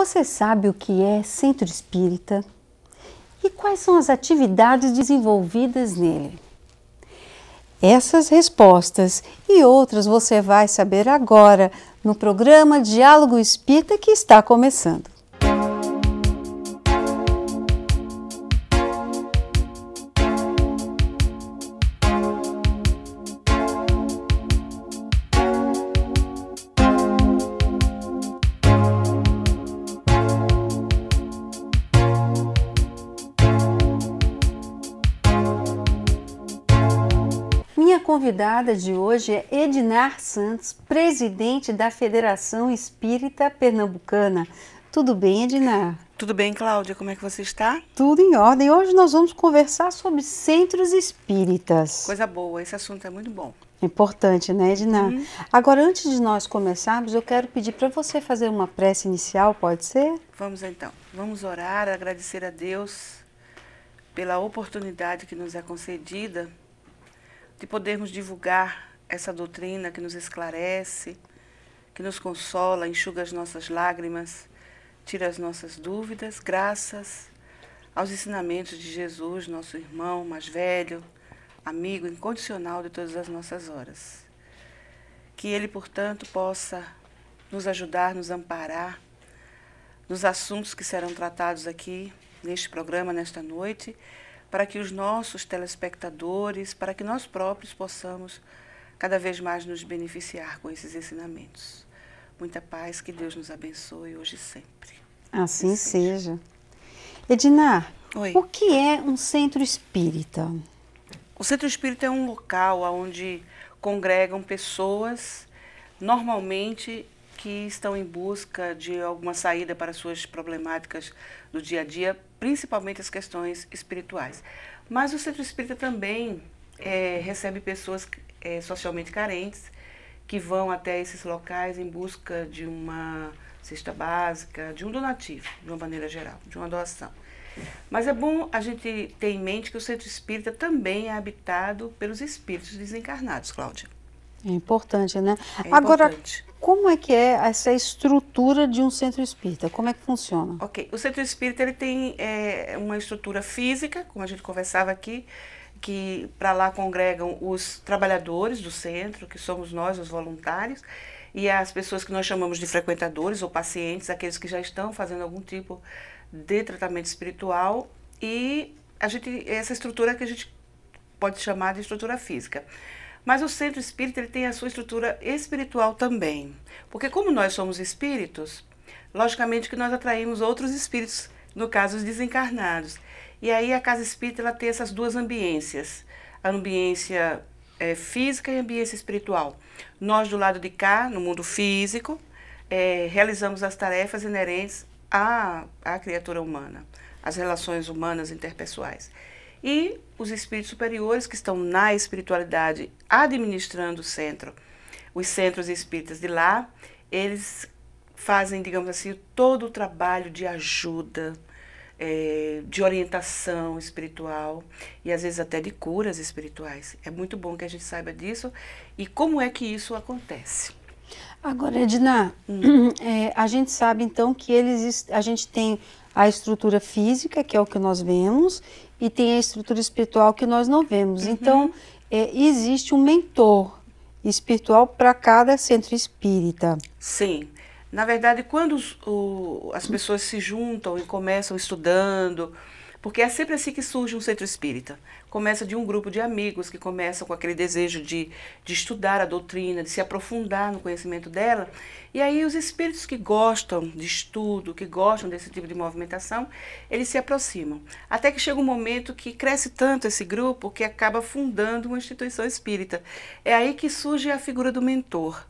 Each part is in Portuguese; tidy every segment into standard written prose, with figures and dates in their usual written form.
Você sabe o que é centro espírita? E quais são as atividades desenvolvidas nele? Essas respostas e outras você vai saber agora no programa Diálogo Espírita que está começando. Minha convidada de hoje é Ednar Santos, presidente da Federação Espírita Pernambucana. Tudo bem, Ednar? Tudo bem, Cláudia? Como é que você está? Tudo em ordem. Hoje nós vamos conversar sobre centros espíritas. Coisa boa, esse assunto é muito bom. Importante, né, Ednar? Agora, antes de nós começarmos, eu quero pedir para você fazer uma prece inicial, pode ser? Vamos então, vamos orar, agradecer a Deus pela oportunidade que nos é concedida de podermos divulgar essa doutrina que nos esclarece, que nos consola, enxuga as nossas lágrimas, tira as nossas dúvidas, graças aos ensinamentos de Jesus, nosso irmão mais velho, amigo incondicional de todas as nossas horas. Que Ele, portanto, possa nos ajudar, nos amparar nos assuntos que serão tratados aqui neste programa, nesta noite, para que os nossos telespectadores, para que nós próprios possamos cada vez mais nos beneficiar com esses ensinamentos. Muita paz, que Deus nos abençoe hoje e sempre. Assim seja. Ednar, Oi. O que é um centro espírita? O centro espírita é um local onde congregam pessoas, normalmente, que estão em busca de alguma saída para suas problemáticas do dia a dia, principalmente as questões espirituais. Mas o centro espírita também recebe pessoas socialmente carentes que vão até esses locais em busca de uma cesta básica, de um donativo, de uma maneira geral, de uma doação. Mas é bom a gente ter em mente que o centro espírita também é habitado pelos espíritos desencarnados, Cláudia. É importante, né? É Agora, importante. como é que é essa estrutura de um centro espírita? Como é que funciona? Ok, o centro espírita ele tem uma estrutura física, como a gente conversava aqui, que para lá congregam os trabalhadores do centro, que somos nós, os voluntários, e as pessoas que nós chamamos de frequentadores ou pacientes, aqueles que já estão fazendo algum tipo de tratamento espiritual, e essa estrutura que a gente pode chamar de estrutura física. Mas o centro espírita ele tem a sua estrutura espiritual também. Porque como nós somos espíritos, logicamente que nós atraímos outros espíritos, no caso os desencarnados. E aí a casa espírita ela tem essas duas ambiências, a ambiência física e a ambiência espiritual. Nós do lado de cá, no mundo físico, realizamos as tarefas inerentes à criatura humana, as relações humanas interpessoais. E os espíritos superiores que estão na espiritualidade administrando o centro, os centros espíritas de lá, eles fazem, digamos assim, todo o trabalho de ajuda, de orientação espiritual e às vezes até de curas espirituais. É muito bom que a gente saiba disso e como é que isso acontece. Agora, Ednar, a gente sabe então que a gente tem a estrutura física, que é o que nós vemos, e tem a estrutura espiritual que nós não vemos. Então, existe um mentor espiritual para cada centro espírita. Sim. Na verdade, quando as pessoas se juntam e começam estudando, porque é sempre assim que surge um centro espírita. Começa de um grupo de amigos que começam com aquele desejo de estudar a doutrina, de se aprofundar no conhecimento dela. E aí os espíritos que gostam de estudo, que gostam desse tipo de movimentação, eles se aproximam. Até que chega um momento que cresce tanto esse grupo que acaba fundando uma instituição espírita. É aí que surge a figura do mentor.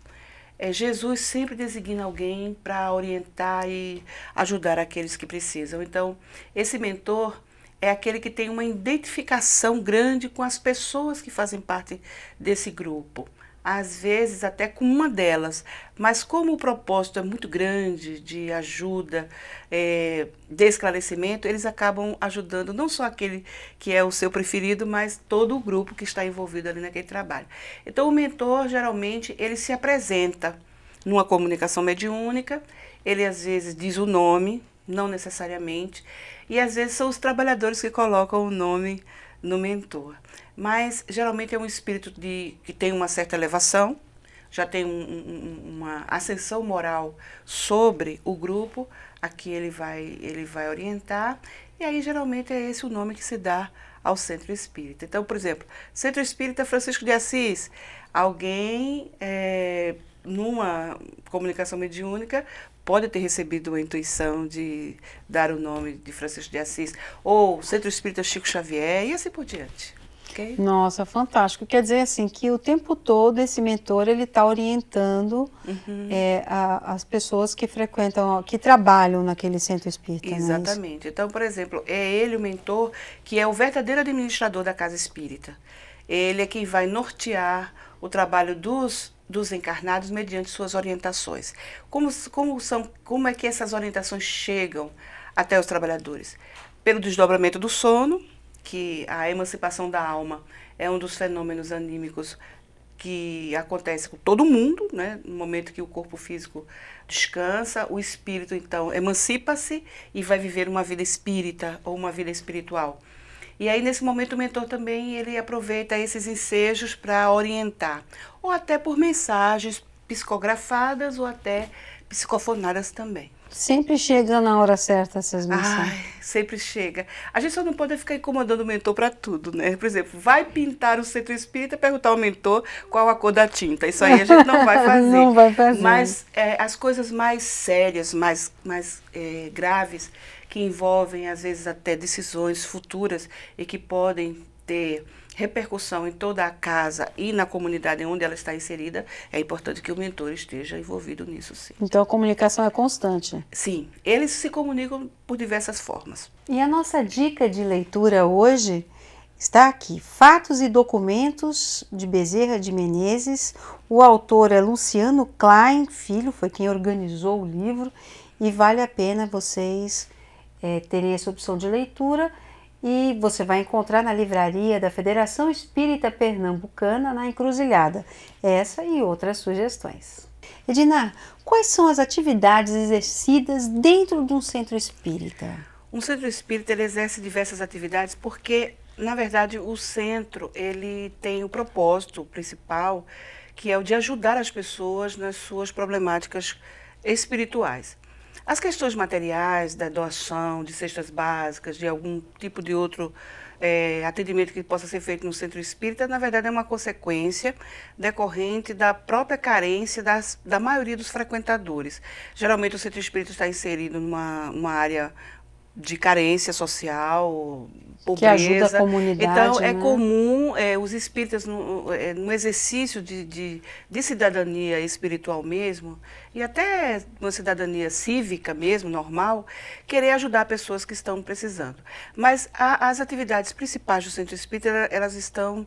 Jesus sempre designa alguém para orientar e ajudar aqueles que precisam. Então, esse mentor é aquele que tem uma identificação grande com as pessoas que fazem parte desse grupo. Às vezes até com uma delas, mas como o propósito é muito grande de ajuda, de esclarecimento, eles acabam ajudando não só aquele que é o seu preferido, mas todo o grupo que está envolvido ali naquele trabalho. Então o mentor, geralmente, ele se apresenta numa comunicação mediúnica ele às vezes diz o nome, não necessariamente, e às vezes são os trabalhadores que colocam o nome no mentor. Mas geralmente é um espírito que tem uma certa elevação, já tem uma ascensão moral sobre o grupo a que ele vai orientar, e aí geralmente é esse o nome que se dá ao centro espírita. Então, por exemplo, Centro Espírita Francisco de Assis, alguém numa comunicação mediúnica pode ter recebido a intuição de dar o nome de Francisco de Assis, ou Centro Espírita Chico Xavier, e assim por diante. Okay? Nossa, fantástico. Quer dizer assim, que o tempo todo esse mentor ele está orientando as pessoas que frequentam, que trabalham naquele centro espírita. Exatamente. Então, por exemplo, é ele o mentor que é o verdadeiro administrador da casa espírita. Ele é quem vai nortear o trabalho dos encarnados mediante suas orientações. Como é que essas orientações chegam até os trabalhadores? Pelo desdobramento do sono, que a emancipação da alma é um dos fenômenos anímicos que acontece com todo mundo, né? No momento que o corpo físico descansa, o espírito então emancipa-se e vai viver uma vida espírita ou uma vida espiritual. E aí nesse momento o mentor também ele aproveita esses ensejos para orientar, ou até por mensagens psicografadas ou até psicofonadas também. Sempre chega na hora certa essas mensagens. Ai, sempre chega. A gente só não pode ficar incomodando o mentor para tudo, né? Por exemplo, vai pintar o centro espírita, perguntar ao mentor qual a cor da tinta. Isso aí a gente não vai fazer. Não vai fazer. Mas as coisas mais sérias, mais graves, que envolvem às vezes até decisões futuras e que podem ter repercussão em toda a casa e na comunidade onde ela está inserida, é importante que o mentor esteja envolvido nisso, sim. Então a comunicação é constante. Sim, eles se comunicam por diversas formas. E a nossa dica de leitura hoje está aqui, Fatos e Documentos, de Bezerra de Menezes. O autor é Luciano Klein Filho, foi quem organizou o livro, e vale a pena vocês terem essa opção de leitura. E você vai encontrar na livraria da Federação Espírita Pernambucana, na Encruzilhada. Essa e outras sugestões. Edina, quais são as atividades exercidas dentro de um centro espírita? Um centro espírita ele exerce diversas atividades porque, na verdade, o centro ele tem o propósito principal, que é o de ajudar as pessoas nas suas problemáticas espirituais. As questões materiais, da doação, de cestas básicas, de algum tipo de outro atendimento que possa ser feito no centro espírita, na verdade é uma consequência decorrente da própria carência da maioria dos frequentadores. Geralmente o centro espírita está inserido numa área de carência social, pobreza. Que ajuda a comunidade, então, é né? comum os espíritas, no exercício de cidadania espiritual mesmo, e até uma cidadania cívica mesmo, normal, querer ajudar pessoas que estão precisando. Mas as atividades principais do centro espírita, elas estão,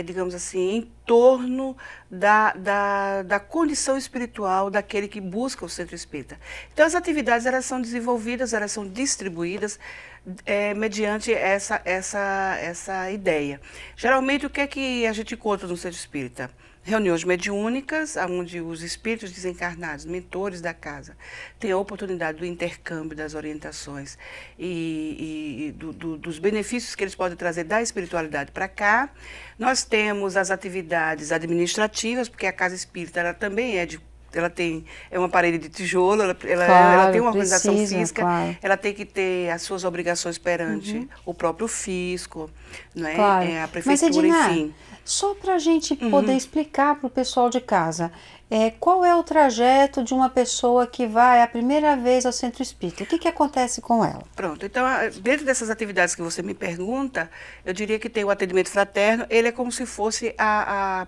digamos assim, em torno da condição espiritual daquele que busca o centro espírita. Então, as atividades elas são desenvolvidas, elas são distribuídas mediante essa ideia. Geralmente, o que é que a gente encontra no centro espírita? Reuniões mediúnicas, onde os espíritos desencarnados, mentores da casa, têm a oportunidade do intercâmbio das orientações e dos benefícios que eles podem trazer da espiritualidade para cá. Nós temos as atividades administrativas, porque a casa espírita ela também é uma parede de tijolo, ela tem uma organização física, claro. Ela tem que ter as suas obrigações perante o próprio fisco, não é? Claro. A prefeitura, mas, Edina, enfim. Só para a gente poder explicar para o pessoal de casa, qual é o trajeto de uma pessoa que vai a primeira vez ao centro espírita? O que acontece com ela? Pronto, então, dentro dessas atividades que você me pergunta, eu diria que tem o atendimento fraterno, ele é como se fosse a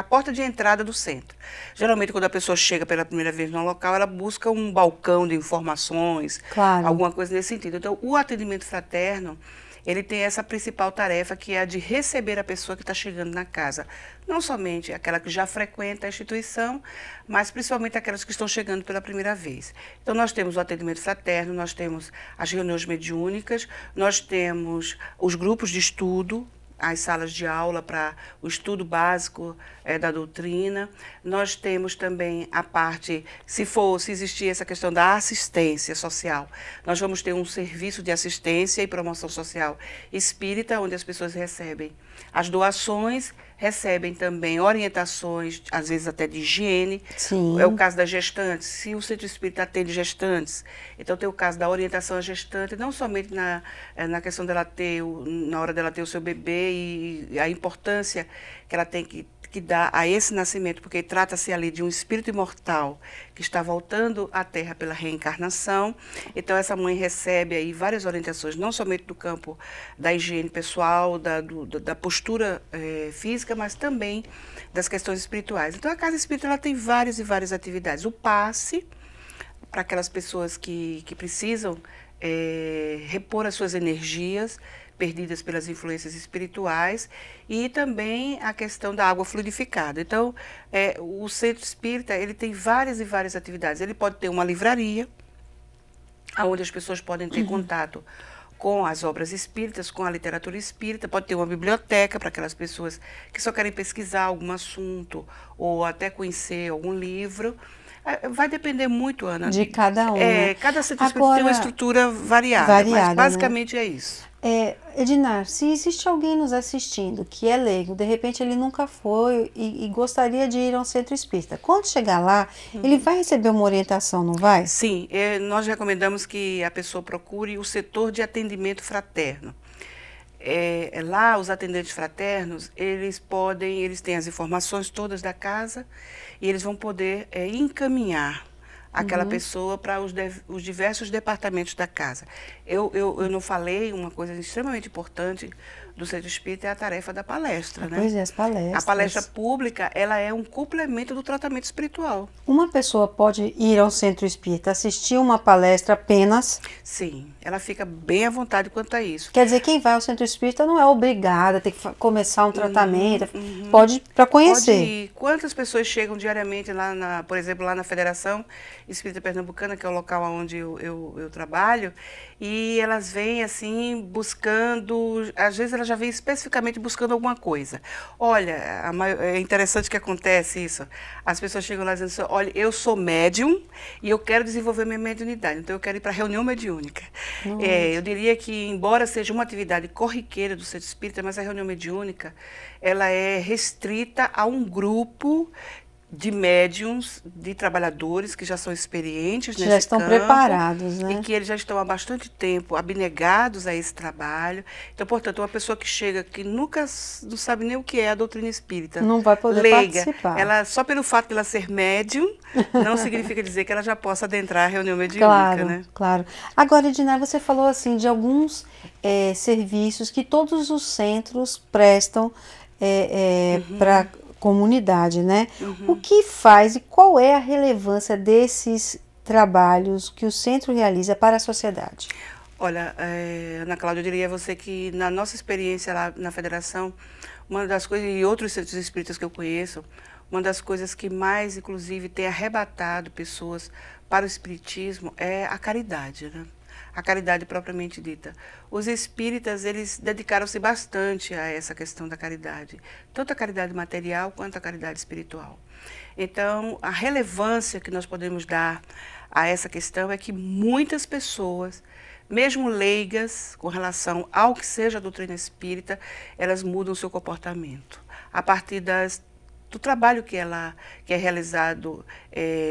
porta de entrada do centro. Geralmente, quando a pessoa chega pela primeira vez no local, ela busca um balcão de informações, claro. Alguma coisa nesse sentido. Então, o atendimento fraterno, ele tem essa principal tarefa, que é a de receber a pessoa que está chegando na casa. Não somente aquela que já frequenta a instituição, mas principalmente aquelas que estão chegando pela primeira vez. Então, nós temos o atendimento fraterno, nós temos as reuniões mediúnicas, nós temos os grupos de estudo, as salas de aula para o estudo básico da doutrina. Nós temos também a parte, se existir essa questão da assistência social, nós vamos ter um serviço de assistência e promoção social espírita, onde as pessoas recebem as doações, recebem também orientações, às vezes até de higiene. Sim. É o caso das gestantes. Se o centro espírita atende gestantes, então tem o caso da orientação à gestante, não somente na questão dela ter, na hora dela ter o seu bebê e a importância que ela tem que dar a esse nascimento, porque trata-se ali de um espírito imortal que está voltando à Terra pela reencarnação. Então essa mãe recebe aí várias orientações, não somente do campo da higiene pessoal, da postura física, mas também das questões espirituais. Então a Casa Espírita ela tem várias e várias atividades. O passe, para aquelas pessoas que precisam repor as suas energias, perdidas pelas influências espirituais, e também a questão da água fluidificada. Então, o Centro Espírita ele tem várias e várias atividades. Ele pode ter uma livraria, onde as pessoas podem ter contato com as obras espíritas, com a literatura espírita, pode ter uma biblioteca para aquelas pessoas que só querem pesquisar algum assunto ou até conhecer algum livro. Vai depender muito, Ana. De cada um. Cada centro espírita tem uma estrutura variada, mas basicamente é isso. Ednar, se existe alguém nos assistindo que é leigo, de repente ele nunca foi e gostaria de ir a um centro espírita, quando chegar lá, ele vai receber uma orientação, não vai? Sim, nós recomendamos que a pessoa procure o setor de atendimento fraterno. Lá, os atendentes fraternos, eles têm as informações todas da casa e eles vão poder encaminhar aquela pessoa para os diversos departamentos da casa. Eu não falei, uma coisa extremamente importante do Centro Espírita é a tarefa da palestra, né? Pois é, as palestras. A palestra pública, ela é um complemento do tratamento espiritual. Uma pessoa pode ir ao Centro Espírita, assistir uma palestra apenas? Sim, ela fica bem à vontade quanto a isso. Quer dizer, quem vai ao Centro Espírita não é obrigada a ter que começar um tratamento, pode para conhecer. Pode ir. Quantas pessoas chegam diariamente lá, por exemplo, lá na Federação Espírita Pernambucana, que é o local onde eu trabalho, e elas vêm assim buscando, às vezes elas já vêm especificamente buscando alguma coisa. Olha, é interessante que acontece isso. As pessoas chegam lá dizendo assim, olha, eu sou médium e eu quero desenvolver minha mediunidade, então eu quero ir para a reunião mediúnica. Eu diria que, embora seja uma atividade corriqueira do Centro Espírita, mas a reunião mediúnica, ela é restrita a um grupo de médiums, de trabalhadores que já são experientes nesse campo. Já estão preparados, né? E que eles já estão há bastante tempo abnegados a esse trabalho. Então, portanto, uma pessoa que chega, que nunca não sabe nem o que é a doutrina espírita, não vai poder participar. Ela, só pelo fato de ela ser médium, não significa dizer que ela já possa adentrar a reunião mediúnica, né? Claro. Agora, Ednar, você falou assim de alguns serviços que todos os centros prestam para comunidade, né? O que faz e qual é a relevância desses trabalhos que o centro realiza para a sociedade? Olha, Ana Cláudia, eu diria a você que na nossa experiência lá na Federação, uma das coisas, e outros centros espíritas que eu conheço, uma das coisas que mais, inclusive, tem arrebatado pessoas para o espiritismo é a caridade, né? A caridade propriamente dita. Os espíritas, eles dedicaram-se bastante a essa questão da caridade, tanto a caridade material quanto a caridade espiritual. Então, a relevância que nós podemos dar a essa questão é que muitas pessoas, mesmo leigas, com relação ao que seja a doutrina espírita, elas mudam o seu comportamento. A partir do trabalho que é realizado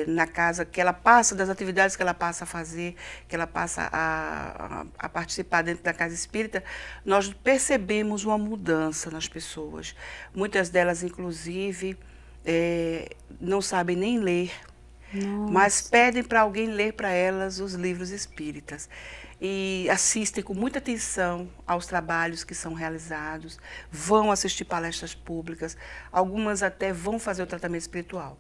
na casa, que ela passa, das atividades que ela passa a fazer, que ela passa a participar dentro da casa espírita, nós percebemos uma mudança nas pessoas. Muitas delas, inclusive, não sabem nem ler, mas pedem para alguém ler para elas os livros espíritas. E assistem com muita atenção aos trabalhos que são realizados, vão assistir palestras públicas, algumas até vão fazer o tratamento espiritual.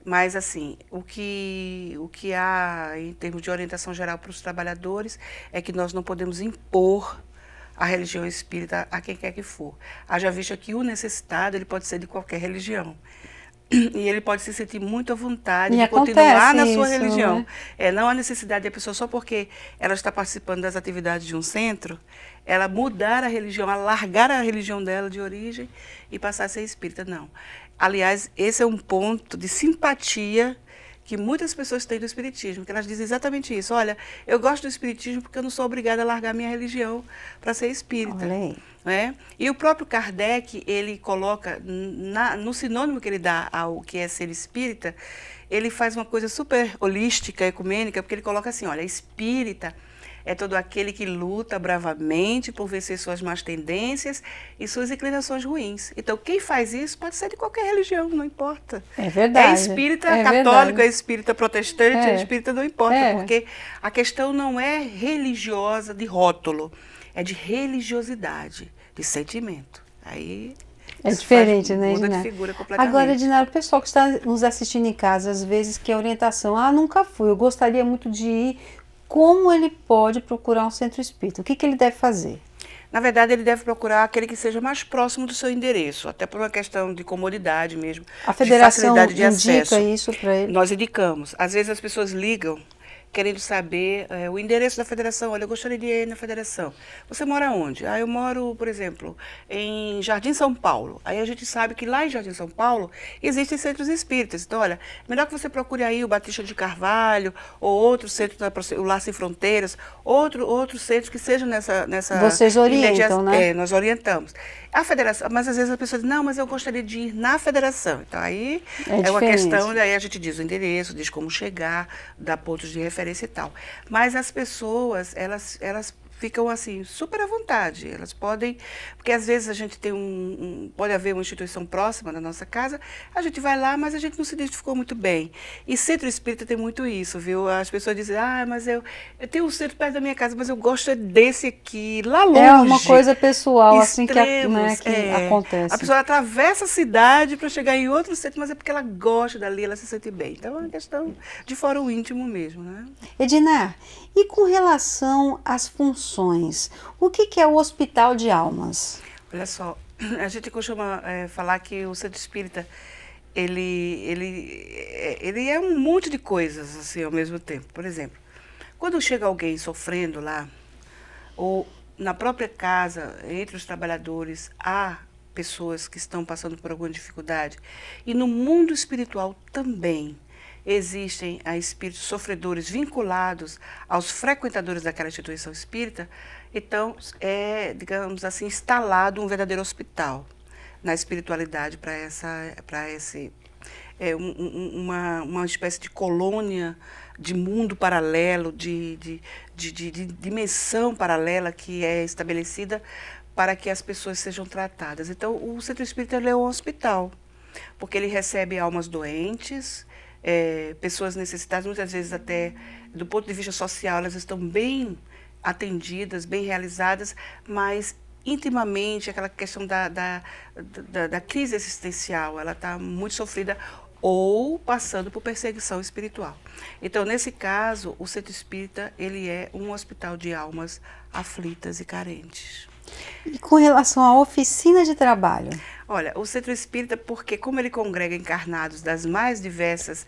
Mas, assim, o que há em termos de orientação geral para os trabalhadores é que nós não podemos impor a religião espírita a quem quer que for. Haja vista que o necessitado ele pode ser de qualquer religião. E ele pode se sentir muito à vontade E de continuar na sua isso, religião. né? Não há necessidade de a pessoa, só porque ela está participando das atividades de um centro, ela mudar a religião, ela largar a religião dela de origem e passar a ser espírita. Não. Aliás, esse é um ponto de simpatia que muitas pessoas têm do espiritismo, que elas dizem exatamente isso. Olha, eu gosto do espiritismo porque eu não sou obrigada a largar minha religião para ser espírita. Olha aí. Né? E o próprio Kardec, ele coloca, no sinônimo que ele dá ao que é ser espírita, ele faz uma coisa super holística, ecumênica, porque ele coloca assim, olha, espírita é todo aquele que luta bravamente por vencer suas más tendências e suas inclinações ruins. Então, quem faz isso pode ser de qualquer religião, não importa. É verdade. É espírita católico, verdade. é espírita protestante, é espírita, não importa, É. porque a questão não é religiosa de rótulo, é de religiosidade, de sentimento. Aí É isso diferente, faz, né, muda de Edinara? figura completamente. Agora, Edinara, o pessoal que está nos assistindo em casa, às vezes, que a orientação, nunca fui, eu gostaria muito de ir, como ele pode procurar um centro espírita? O que ele deve fazer? Na verdade, ele deve procurar aquele que seja mais próximo do seu endereço, até por uma questão de comodidade mesmo, A de federação facilidade de indica acesso. isso para ele? Nós indicamos. Às vezes as pessoas ligam querendo saber o endereço da federação. Olha, eu gostaria de ir na federação. Você mora onde? Eu moro, por exemplo, em Jardim São Paulo. Aí a gente sabe que lá em Jardim São Paulo existem centros espíritas. Então, olha, melhor que você procure aí o Batista de Carvalho, ou outro centro, o Lar Sem Fronteiras, outro centro que seja nessa Vocês orientam, né? nós orientamos. A federação, mas às vezes a pessoa diz, não, mas eu gostaria de ir na federação. Então, aí é uma questão, daí a gente diz o endereço, diz como chegar, dá pontos de referência e tal. Mas as pessoas, elas ficam assim, super à vontade. Elas podem, porque às vezes a gente tem pode haver uma instituição próxima da nossa casa, a gente vai lá, mas a gente não se identificou muito bem. E centro espírita tem muito isso, viu? As pessoas dizem, mas eu tenho um centro perto da minha casa, mas eu gosto desse aqui, lá longe. É uma coisa pessoal, extremos, assim, que acontece. A pessoa atravessa a cidade para chegar em outro centro, mas é porque ela gosta dali, ela se sente bem. Então é uma questão de fórum íntimo mesmo, né? Edinara, e com relação às funções, o que é o Hospital de Almas? Olha só, a gente costuma falar que o centro espírita, ele é um monte de coisas assim ao mesmo tempo. Por exemplo, quando chega alguém sofrendo lá, ou na própria casa, entre os trabalhadores, há pessoas que estão passando por alguma dificuldade, e no mundo espiritual também existem espíritos sofredores vinculados aos frequentadores daquela instituição espírita, então digamos assim, instalado um verdadeiro hospital na espiritualidade para esse uma espécie de colônia de mundo paralelo, de dimensão paralela que é estabelecida para que as pessoas sejam tratadas. Então, o centro espírita é um hospital, porque ele recebe almas doentes, pessoas necessitadas, muitas vezes até do ponto de vista social, elas estão bem atendidas, bem realizadas, mas intimamente aquela questão da crise existencial, ela está muito sofrida ou passando por perseguição espiritual. Então, nesse caso, o centro espírita, ele é um hospital de almas aflitas e carentes. E com relação à oficina de trabalho? Olha, o centro espírita, porque como ele congrega encarnados das mais diversas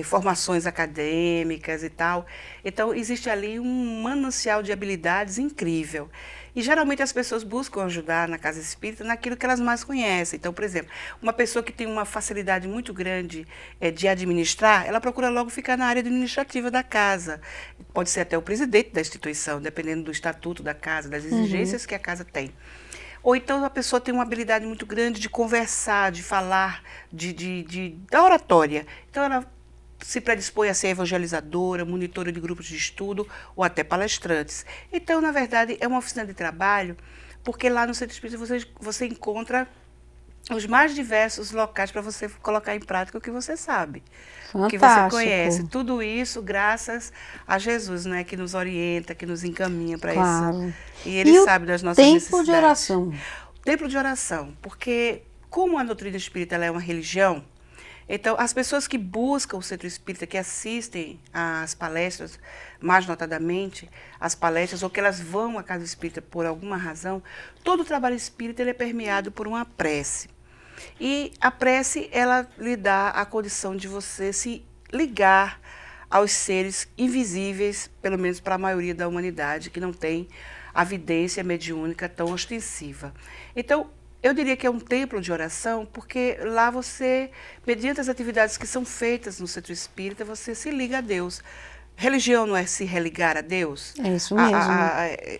formações acadêmicas e tal, então existe ali um manancial de habilidades incrível. E geralmente as pessoas buscam ajudar na casa espírita naquilo que elas mais conhecem. Então, por exemplo, uma pessoa que tem uma facilidade muito grande de administrar, ela procura logo ficar na área administrativa da casa. Pode ser até o presidente da instituição, dependendo do estatuto da casa, das exigências que a casa tem. Ou então a pessoa tem uma habilidade muito grande de conversar, de falar, da oratória. Então ela se predispõe a ser evangelizadora, monitora de grupos de estudo ou até palestrantes. Então, na verdade, é uma oficina de trabalho, porque lá no Centro Espírita você encontra os mais diversos locais para você colocar em prática o que você sabe, o que você conhece. Tudo isso graças a Jesus, né, que nos orienta, que nos encaminha para isso. E Ele sabe das nossas necessidades. Templo de oração. Templo de oração, porque como a doutrina espírita ela é uma religião, então, as pessoas que buscam o centro espírita, que assistem às palestras, mais notadamente, às palestras, ou que elas vão à casa espírita por alguma razão, todo o trabalho espírita ele é permeado por uma prece. E a prece, ela lhe dá a condição de você se ligar aos seres invisíveis, pelo menos para a maioria da humanidade, que não tem a vidência mediúnica tão ostensiva. Então, eu diria que é um templo de oração, porque lá você, mediante as atividades que são feitas no centro espírita, você se liga a Deus. Religião não é se religar a Deus? É isso mesmo.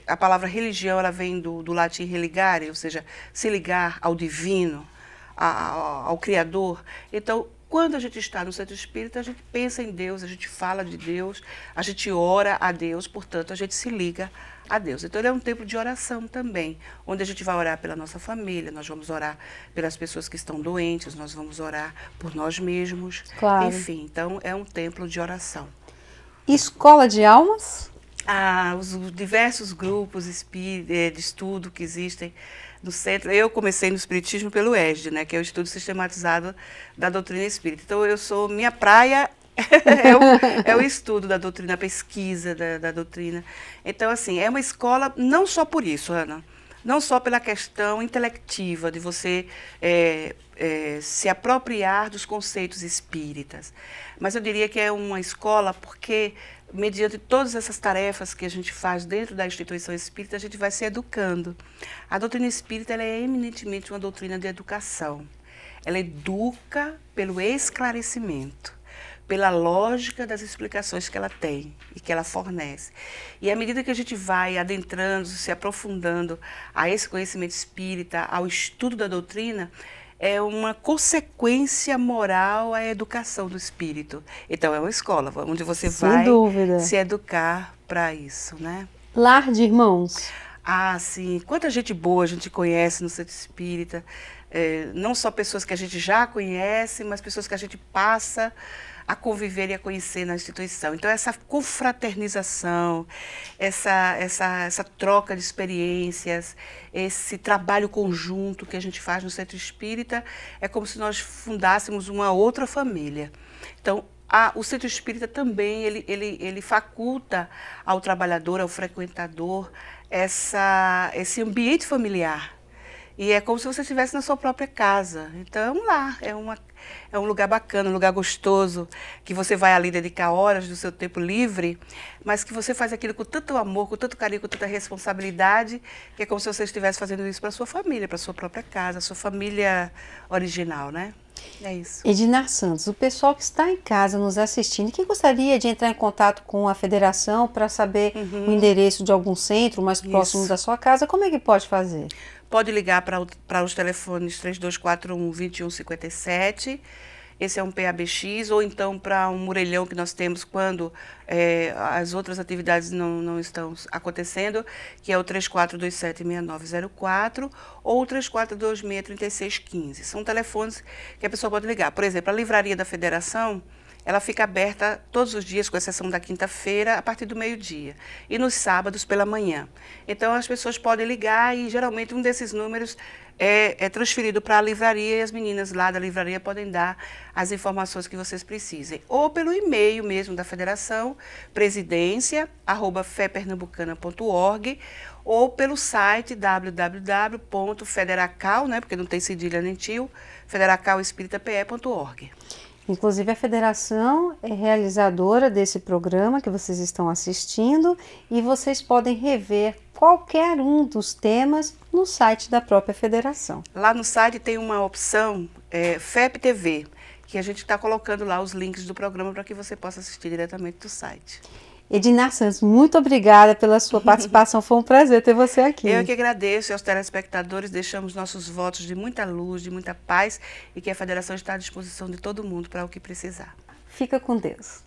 A palavra religião, ela vem do latim religare, ou seja, se ligar ao divino, ao Criador. Então, quando a gente está no centro espírita, a gente pensa em Deus, a gente fala de Deus, a gente ora a Deus, portanto, a gente se liga a Deus. Então, ele é um templo de oração também, onde a gente vai orar pela nossa família, nós vamos orar pelas pessoas que estão doentes, nós vamos orar por nós mesmos. Claro. Enfim, então, é um templo de oração. Escola de almas? Os diversos grupos de estudo que existem no centro. Eu comecei no Espiritismo pelo ESD, né, que é o Estudo Sistematizado da Doutrina Espírita. Então, minha praia é o estudo da doutrina, a pesquisa da doutrina. Então, assim, é uma escola não só por isso, Ana, não só pela questão intelectiva de você se apropriar dos conceitos espíritas, mas eu diria que é uma escola porque, mediante todas essas tarefas que a gente faz dentro da instituição espírita, a gente vai se educando. A doutrina espírita, ela é eminentemente uma doutrina de educação. Ela educa pelo esclarecimento, pela lógica das explicações que ela tem e que ela fornece. E à medida que a gente vai adentrando, se aprofundando a esse conhecimento espírita, ao estudo da doutrina, é uma consequência moral à educação do espírito. Então, é uma escola onde você vai se educar para isso, né? Lar de irmãos. Sim. Quanta gente boa a gente conhece no centro espírita. Não só pessoas que a gente já conhece, mas pessoas que a gente passa a conviver e a conhecer na instituição. Então, essa confraternização, essa troca de experiências, esse trabalho conjunto que a gente faz no centro espírita, é como se nós fundássemos uma outra família. Então, o centro espírita também, ele faculta ao trabalhador, ao frequentador, esse ambiente familiar. E é como se você estivesse na sua própria casa. Então, é um lar, é um lugar bacana, um lugar gostoso, que você vai ali dedicar horas do seu tempo livre, mas que você faz aquilo com tanto amor, com tanto carinho, com tanta responsabilidade, que é como se você estivesse fazendo isso para a sua família, para a sua própria casa, a sua família original, né? É isso. Ednar Santos, o pessoal que está em casa nos assistindo, que gostaria de entrar em contato com a federação para saber o endereço de algum centro mais próximo da sua casa, como é que pode fazer? Pode ligar para os telefones 3241-2157, esse é um PABX, ou então para um orelhão que nós temos quando as outras atividades não estão acontecendo, que é o 3427-6904 ou o 3426-3615. São telefones que a pessoa pode ligar. Por exemplo, a Livraria da Federação, ela fica aberta todos os dias, com exceção da quinta-feira, a partir do meio-dia. E nos sábados, pela manhã. Então, as pessoas podem ligar e, geralmente, um desses números é transferido para a livraria e as meninas lá da livraria podem dar as informações que vocês precisem. Ou pelo e-mail mesmo da federação, presidência@fepernambucana.org, ou pelo site www.federacal, né, porque não tem cedilha nem tio, federacalespiritape.org. Inclusive, a federação é realizadora desse programa que vocês estão assistindo e vocês podem rever qualquer um dos temas no site da própria federação. Lá no site tem uma opção FEP TV, que a gente está colocando lá os links do programa para que você possa assistir diretamente do site. Ednar Santos, muito obrigada pela sua participação, foi um prazer ter você aqui. Eu que agradeço, e aos telespectadores deixamos nossos votos de muita luz, de muita paz e que a federação está à disposição de todo mundo para o que precisar. Fica com Deus.